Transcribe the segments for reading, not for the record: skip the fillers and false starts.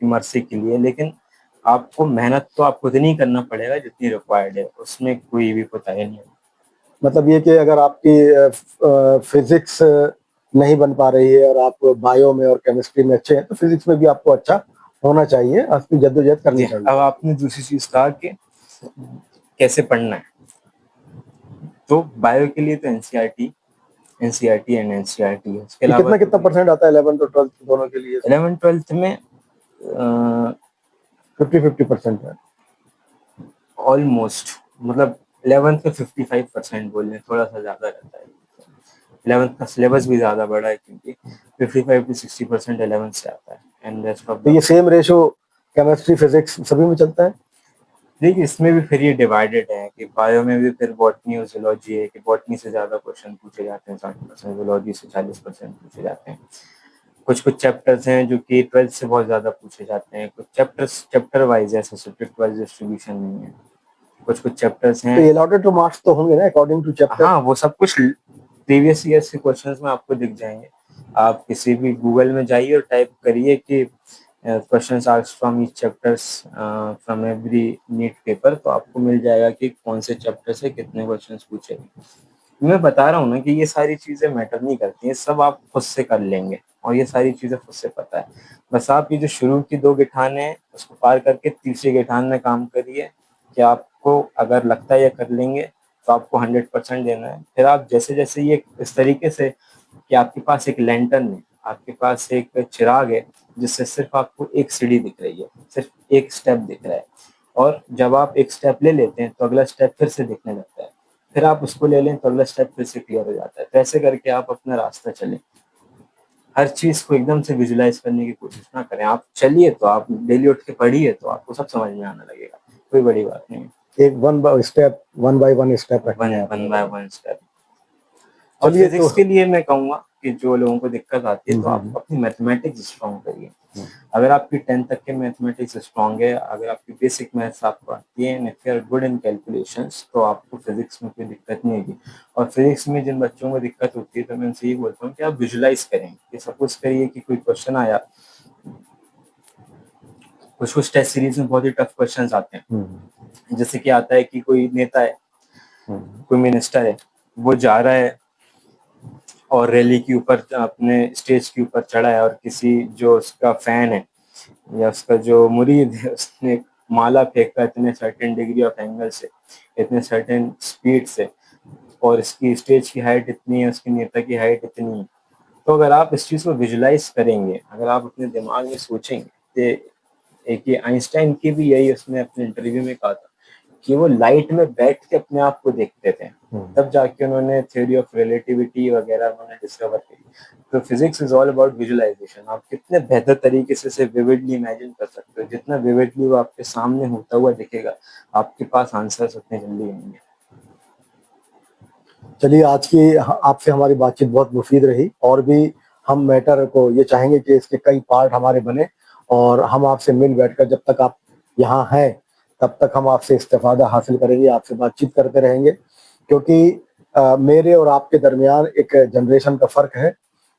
आपकी मर्जी के लिए, लेकिन आपको मेहनत तो आपको उतनी करना पड़ेगा जितनी रिक्वायर्ड है, उसमें कोई भी कोताही नहीं है। मतलब ये कि अगर आपकी फिजिक्स नहीं बन पा रही है और आप बायो में और केमिस्ट्री में अच्छे हैं, तो फिजिक्स में भी आपको अच्छा होना चाहिए, आपकी जद्दोजहद करनी चाहिए। अब आपने दूसरी चीज कहा कि कैसे पढ़ना है, तो बायो के लिए तो एनसीईआरटी एंड एनसीईआरटी है। इसके अलावा कितना कितना परसेंट आता है 11th और 12th दोनों के लिए? 11th-12th में 50-50% है ऑलमोस्ट, मतलब 11th का 55% बोल रहे, थोड़ा सा ज्यादा रहता है। 11th का सिलेबस भी ज्यादा बड़ा है, क्योंकि 55 to 60% 11th से आता है, एंड रेस्ट ऑफ तो ये सेम रेशो केमिस्ट्री फिजिक्स सभी में चलता है? देखिए इसमें भी फिर ये डिवाइडेड है कि बायो में भी फिर बॉटनी और जूलॉजी है कि बॉटनी से ज्यादा क्वेश्चन पूछे जाते हैं 60%, जूलॉजी से 40% पूछे जाते हैं। कुछ कुछ चैप्टर्स हैं जो कि 12th से बहुत ज्यादा पूछे जाते हैं, कुछ चैप्टर्स चैप्टर वाइज है, सब्जेक्ट वाइज डिस्ट्रीब्यूशन नहीं है। कुछ कुछ चैप्टर्स हैं तो अलॉटेड टू मार्क्स तो होंगे ना अकॉर्डिंग टू चैप्टर? हाँ, वो सब कुछ प्रीवियस ईयर के क्वेश्चंस में आपको दिख जाएंगे। आप किसी भी गूगल में जाइए और टाइप करिए कि questions asked from each chapters from every NEET paper, तो आपको मिल जाएगा कि कौन से चैप्टर से कितने क्वेश्चंस पूछे। मैं बता रहा हूँ ना कि ये सारी चीजें मैटर नहीं करती हैं, सब आप खुद से कर लेंगे और ये सारी चीजें खुद से पता है। बस आप ये जो शुरू की 2 गिठान है उसको पार करके तीसरी गिठान में काम करिए कि आपको अगर लगता है ये कर लेंगे तो आपको 100% देना है। फिर आप जैसे जैसे ये इस तरीके से कि आपके पास एक लैंटर्न है, आपके पास एक चिराग है जिससे सिर्फ आपको एक सीढ़ी दिख रही है, सिर्फ एक स्टेप दिख रहा है, और जब आप एक स्टेप ले लेते हैं तो अगला स्टेप फिर से दिखने लगता है, फिर आप उसको ले लें तो अगला स्टेप फिर से क्लियर हो जाता है। तो ऐसे करके आप अपना रास्ता चलें, हर चीज को एकदम से विजुलाइज करने की कोशिश ना करें। आप चलिए, तो आप डेली उठ के पढ़िए तो आपको सब समझ में आने लगेगा, कोई बड़ी बात नहीं है। एक वन बाय वन स्टेप रखने हैं वन आपने। By one step. और चलिए तो फिजिक्स के लिए मैं कहूँगा कि जो लोगों को दिक्कत आती है तो आप अपनी मैथमेटिक्स स्ट्रॉन्ग करिए। अगर आपकी 10th तक के मैथमेटिक्स स्ट्रॉन्ग है, अगर आपकी बेसिक मैथ्स आपको आती है, if you are good in calculations, तो आपको फिजिक्स में कोई दिक्कत नहीं होगी। और फिजिक्स में जिन बच्चों को दिक्कत होती है तो मैं उनसे ये बोलता हूँ कि आप विजुलाइज करें कि सपोज करिए कि कोई क्वेश्चन आया, कुछ कुछ टेस्ट सीरीज में बहुत ही टफ क्वेश्चन आते हैं, जैसे कि आता है कि कोई नेता है, कोई मिनिस्टर है, वो जा रहा है और रैली के ऊपर अपने स्टेज के ऊपर चढ़ा है, और किसी जो उसका फैन है या उसका जो मुरीद है उसने माला फेंका इतने सर्टेन डिग्री ऑफ एंगल से, इतने सर्टेन स्पीड से, और इसकी स्टेज की हाइट इतनी है, उसके नेता की हाइट इतनी है। तो अगर आप इस चीज को विजुलाइज करेंगे, अगर आप अपने दिमाग में सोचेंगे, तो एक ये आइंस्टाइन की भी यही उसने अपने इंटरव्यू में कहा था कि वो लाइट में बैठ के अपने आप को देखते थे, तब जाके उन्होंने थ्योरी ऑफ रिलेटिविटी वगैरह उन्होंने डिस्कवर की। तो physics is all about visualisation. आप कितने बेहतर तरीके से विविडली इमेजिन कर सकते हो, जितना विविडली वो आपके सामने होता हुआ दिखेगा, आपके पास आंसर्स उतने जल्दी आएंगे। चलिए आज की आपसे हमारी बातचीत बहुत मुफीद रही, और भी हम मैटर को ये चाहेंगे कि इसके कई पार्ट हमारे बने, और हम आपसे मिल बैठकर, जब तक आप यहाँ हैं तब तक हम आपसे इस्तेफादा हासिल करेंगे, आपसे बातचीत करते रहेंगे, क्योंकि मेरे और आपके दरमियान एक जनरेशन का फ़र्क है।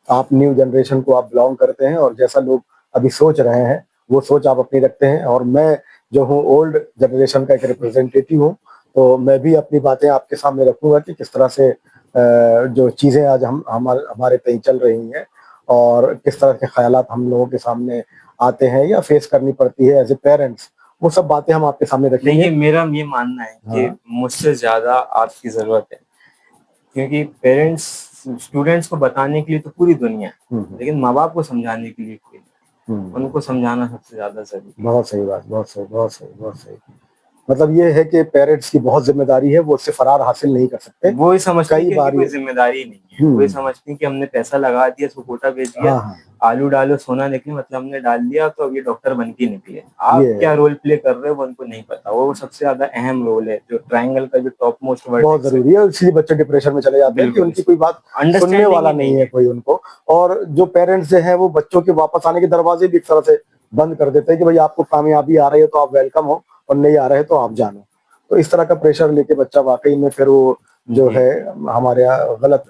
आप न्यू जनरेशन को आप बिलोंग करते हैं, और जैसा लोग अभी सोच रहे हैं वो सोच आप अपनी रखते हैं, और मैं जो हूँ ओल्ड जनरेशन का एक रिप्रेजेंटेटिव हूँ, तो मैं भी अपनी बातें आपके सामने रखूंगा कि किस तरह से जो चीज़ें आज हमारे तय चल रही हैं, और किस तरह के ख्यालात हम लोगों के सामने आते हैं या फेस करनी पड़ती है एज ए पेरेंट्स, वो सब बातें हम आपके सामने रखेंगे। देखिए मेरा ये मानना है कि मुझसे ज्यादा आपकी जरूरत है, क्योंकि पेरेंट्स स्टूडेंट्स को बताने के लिए तो पूरी दुनिया है, लेकिन माँ बाप को समझाने के लिए कोई नहीं। उनको समझाना सबसे ज्यादा जरूरी है। बहुत सही बात, बहुत सही, बहुत सही, बहुत सही। मतलब ये है कि पेरेंट्स की बहुत जिम्मेदारी है, वो उससे फरार हासिल नहीं कर सकते। वो ही समझते हैं कई कि बार कोई जिम्मेदारी नहीं है, वो ही समझते हैं कि हमने पैसा लगा दिया, इसको कोटा बेच दिया, आलू डालो सोना निकले, मतलब हमने डाल दिया तो अब ये डॉक्टर बन के निकले। आप क्या रोल प्ले कर रहे हो वो उनको नहीं पता, वो सबसे ज्यादा अहम रोल है, जो ट्रायंगल का जो टॉप मोस्ट वर्ड बहुत जरूरी है, इसलिए बच्चे डिप्रेशन में चले जाते हैं कि उनकी कोई बात सुनने वाला नहीं है कोई उनको, और जो पेरेंट्स जो है वो बच्चों के वापस आने के दरवाजे भी एक तरह से बंद कर देते हैं कि भाई आपको कामयाबी आ रही है तो आप वेलकम हो, और नहीं आ रहे तो आप जानो। तो इस तरह का प्रेशर लेके बच्चा वाकई में फिर वो जो है हमारे यहाँ गलत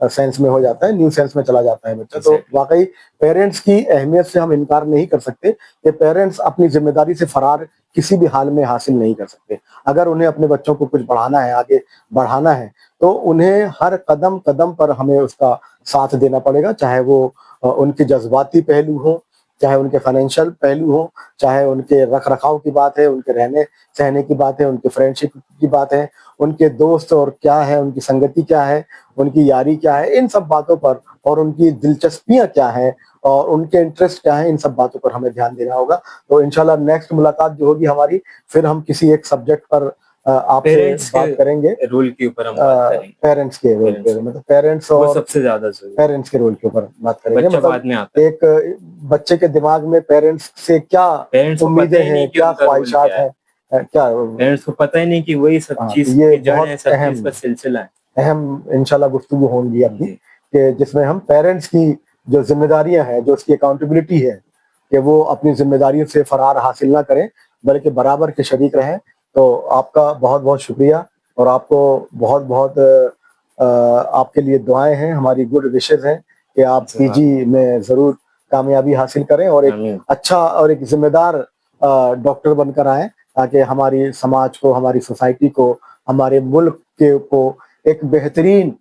सेंस में हो जाता है, न्यू सेंस में चला जाता है बच्चा। तो Exactly. वाकई पेरेंट्स की अहमियत से हम इनकार नहीं कर सकते कि पेरेंट्स अपनी जिम्मेदारी से फरार किसी भी हाल में हासिल नहीं कर सकते। अगर उन्हें अपने बच्चों को कुछ बढ़ाना है, आगे बढ़ाना है, तो उन्हें हर कदम कदम पर हमें उसका साथ देना पड़ेगा, चाहे वो उनके जज्बाती पहलू हो, चाहे उनके फाइनेंशियल पहलू हो, चाहे उनके रख रखाव की बात है, उनके रहने सहने की बात है, उनके फ्रेंडशिप की बात है, उनके दोस्त और क्या है, उनकी संगति क्या है, उनकी यारी क्या है, इन सब बातों पर, और उनकी दिलचस्पियां क्या है और उनके इंटरेस्ट क्या है, इन सब बातों पर हमें ध्यान देना होगा। तो इंशाल्लाह नेक्स्ट मुलाकात जो होगी हमारी, फिर हम किसी एक सब्जेक्ट पर आपसे पेरेंट्स बात करेंगे। के रोल के ऊपर हम बात करेंगे। पेरेंट्स के रोल पेरेंट्स पे, मतलब पेरेंट्स वो और सबसे ज्यादा जरूरी है। पेरेंट्स के रोल के ऊपर बात करेंगे। बच्चा मतलब बाद में आता है। एक बच्चे के दिमाग में पेरेंट्स से क्या पेरेंट्स को पता उम्मीदें ही नहीं हैं, कि क्या उनका रोल ख्वाहिशात क्या है। हैं, क्या। पेरेंट्स को पता ही नहीं कि वही सब हाँ, चीज तो ये की जड़ है, बहुत सब चीज अहम का सिलसिला है। अहम इंशाल्लाह गुफ्तगू होंगी अपनी, जी। कि जिसमें हम पेरेंट्स की जो जिम्मेदारियां हैं, जो उसकी अकाउंटेबिलिटी है, कि वो अपनी जिम्मेदारियों से फरार हासिल ना करें, बल्कि बराबर के शरीक रहें। तो आपका बहुत बहुत शुक्रिया, और आपको बहुत बहुत आपके लिए दुआएं हैं, हमारी गुड विशेज हैं कि आप पीजी में जरूर कामयाबी हासिल करें और एक आमीन। अच्छा और एक जिम्मेदार डॉक्टर बनकर आए, ताकि हमारी समाज को, हमारी सोसाइटी को, हमारे मुल्क के को एक बेहतरीन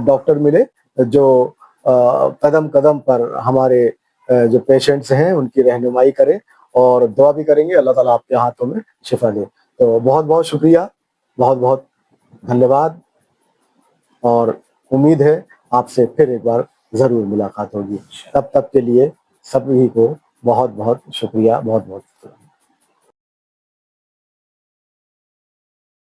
डॉक्टर मिले, जो कदम कदम पर हमारे जो पेशेंट्स हैं उनकी रहनुमाई करे, और दुआ भी करेंगे अल्लाह ताला आपके हाथों में शिफा दे। तो बहुत बहुत शुक्रिया, बहुत बहुत धन्यवाद, और उम्मीद है आपसे फिर एक बार ज़रूर मुलाकात होगी। तब तक के लिए सभी को बहुत बहुत शुक्रिया, बहुत बहुत शुक्रिया।